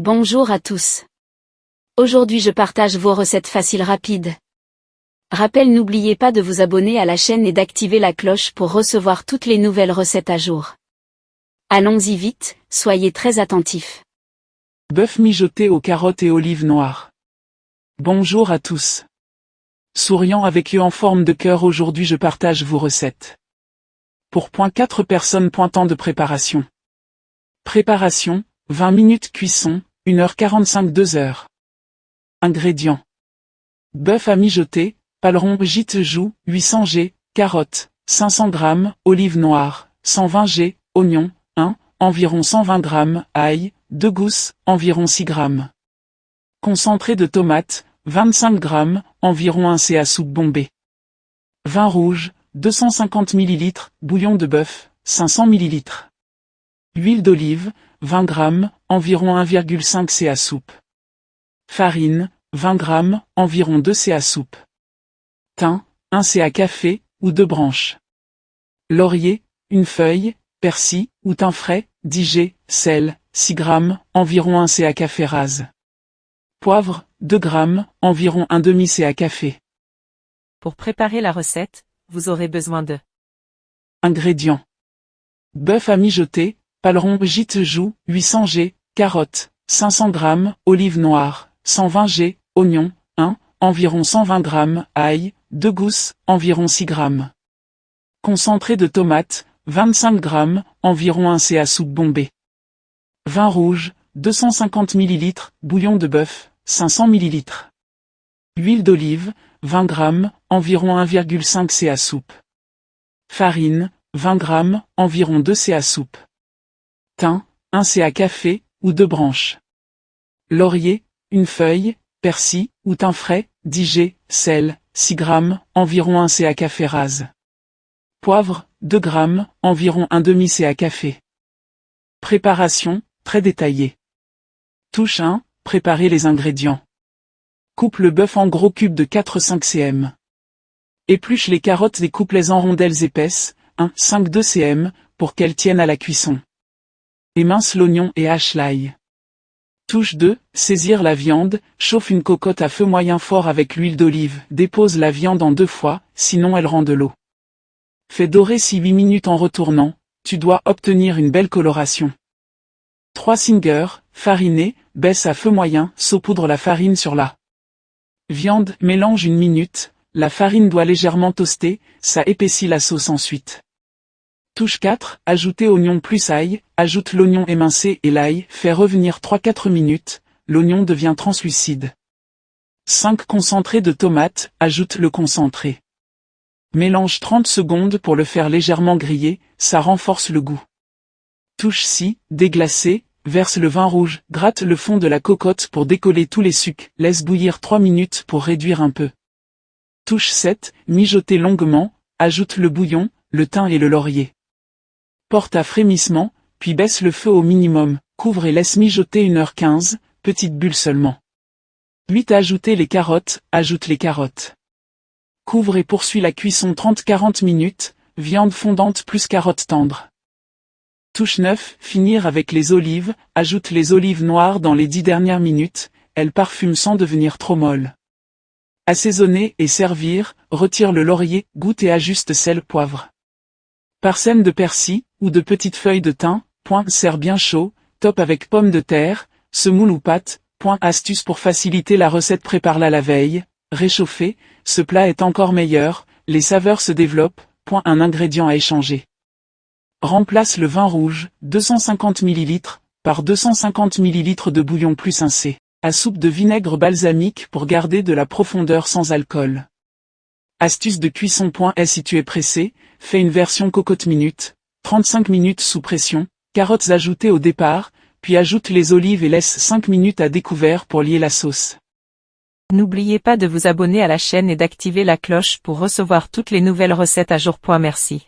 Bonjour à tous. Aujourd'hui je partage vos recettes faciles rapides. Rappel, n'oubliez pas de vous abonner à la chaîne et d'activer la cloche pour recevoir toutes les nouvelles recettes à jour. Allons-y vite, soyez très attentifs. Bœuf mijoté aux carottes et olives noires. Bonjour à tous. Souriant avec eux en forme de cœur, aujourd'hui je partage vos recettes. Pour 4 personnes. Temps de préparation. Préparation, 20 minutes cuisson, 1h45 2h. Ingrédients. Bœuf à mijoter, paleron gîte joue, 800 g, carottes, 500 g, olives noires, 120 g, oignons, 1, environ 120 g, ail, 2 gousses, environ 6 g. Concentré de tomates, 25 g, environ 1 ca soupe bombée. Vin rouge, 250 ml, bouillon de bœuf, 500 ml. Huile d'olive, 20 g, environ 1,5 ca soupe. Farine, 20 g, environ 2 ca soupe. Thym, 1 ca café, ou 2 branches. Laurier, une feuille, persil, ou thym frais, 10 g, sel, 6 g, environ 1 ca café rase. Poivre, 2 g, environ 1/2 ca café. Pour préparer la recette, vous aurez besoin de Ingrédients. Bœuf à mijoter, paleron gîte joue, 800 g, carottes, 500 g, olives noires, 120 g, oignons, 1, environ 120 g, ail, 2 gousses, environ 6 g. Concentré de tomates, 25 g, environ 1 ca soupe bombée. Vin rouge, 250 ml, bouillon de bœuf, 500 ml. Huile d'olive, 20 g, environ 1,5 ca soupe. Farine, 20 g, environ 2 ca soupe. Thym, 1 ca café, ou 2 branches. Laurier, une feuille, persil, ou thym frais, 10 g, sel, 6 g, environ 1 ca café rase. Poivre, 2 g, environ 1/2 ca café. Préparation, très détaillée. Touche 1, préparez les ingrédients. Coupe le bœuf en gros cubes de 4-5 cm. Épluche les carottes et coupe-les en rondelles épaisses, 1-5-2 cm, pour qu'elles tiennent à la cuisson. Émince l'oignon et hache l'ail. Touche 2, saisir la viande, chauffe une cocotte à feu moyen fort avec l'huile d'olive, dépose la viande en 2 fois, sinon elle rend de l'eau. Fais dorer 6-8 minutes en retournant, tu dois obtenir une belle coloration. 3 singers, farinés, baisse à feu moyen, saupoudre la farine sur la viande, mélange 1 minute, la farine doit légèrement toaster, ça épaissit la sauce ensuite. Touche 4, ajoutez oignon plus ail, ajoute l'oignon émincé et l'ail, fait revenir 3-4 minutes, l'oignon devient translucide. 5 concentrés de tomates, ajoute le concentré. Mélange 30 secondes pour le faire légèrement griller, ça renforce le goût. Touche 6, déglacé, verse le vin rouge, gratte le fond de la cocotte pour décoller tous les sucs, laisse bouillir 3 minutes pour réduire un peu. Touche 7, mijoter longuement, ajoute le bouillon, le thym et le laurier. Porte à frémissement, puis baisse le feu au minimum, couvre et laisse mijoter 1h15, petite bulle seulement. 8. Ajouter les carottes, ajoute les carottes. Couvre et poursuit la cuisson 30-40 minutes, viande fondante plus carottes tendres. Touche 9, finir avec les olives, ajoute les olives noires dans les 10 dernières minutes, elles parfument sans devenir trop molles. Assaisonner et servir, retire le laurier, goûte et ajuste sel, poivre. Parsème de persil, ou de petites feuilles de thym, sert bien chaud, top avec pommes de terre, semoule ou pâte, astuce pour faciliter la recette, prépare-la la veille, réchauffer, ce plat est encore meilleur, les saveurs se développent, un ingrédient à échanger. Remplace le vin rouge, 250 ml, par 250 ml de bouillon plus 1 c. à soupe de vinaigre balsamique pour garder de la profondeur sans alcool. Astuce de cuisson. Si tu es pressé, fais une version cocotte minute, 35 minutes sous pression, carottes ajoutées au départ, puis ajoute les olives et laisse 5 minutes à découvert pour lier la sauce. N'oubliez pas de vous abonner à la chaîne et d'activer la cloche pour recevoir toutes les nouvelles recettes à jour. Merci.